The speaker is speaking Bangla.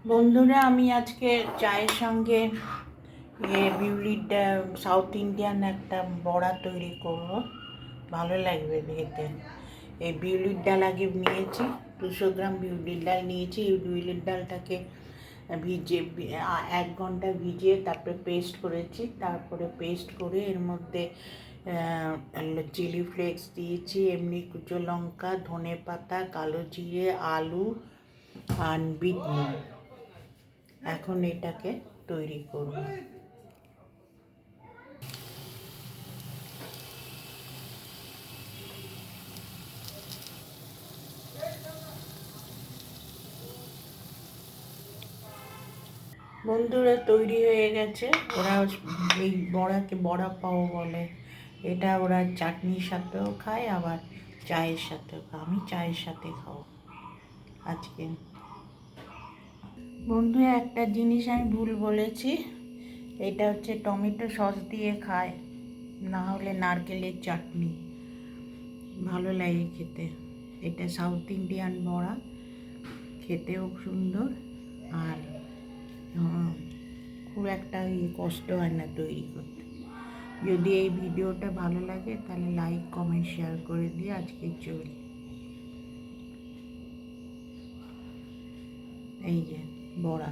বন্ধুরা, আমি আজকে চায়ের সঙ্গে বিউলির সাউথ ইন্ডিয়ান একটা বড়া তৈরি করব। ভালো লাগবে খেতে। এই বিউলির ডাল আগে নিয়েছি, 200 গ্রাম বিউলির ডাল নিয়েছি। এই বিউলির ডালটাকে ভিজে 1 ঘন্টা ভিজিয়ে তারপরে পেস্ট করেছি। তারপরে পেস্ট করে এর মধ্যে চিলি ফ্লেক্স দিয়েছি, এমনি কুচো লঙ্কা, ধনে পাতা, কালো জিরে, আলু আর বিট নুন। এখন এটাকে তৈরি করব। বন্ধুরা, তৈরি হয়ে গেছে। ওরা এই বড়াকে বড়া পাও বলে। এটা ওরা চাটনির সাথেও খায়, আবার চায়ের সাথেও খায়। আমি চায়ের সাথে খাও আজকে। বন্ধুরা, একটা জিনিস আমি ভুল বলেছি। এটা হচ্ছে টমেটো সস দিয়ে খায়, না হলে নারকেলের চাটনি। ভালো লাগে খেতে। এটা সাউথ ইন্ডিয়ান বড়া, খেতেও সুন্দর, আর খুব একটা কষ্ট হয় না তৈরি করতে। যদি এই ভিডিওটা ভালো লাগে তাহলে লাইক, কমেন্ট, শেয়ার করে দিয়ে আজকে চলি। এই যে বড়া।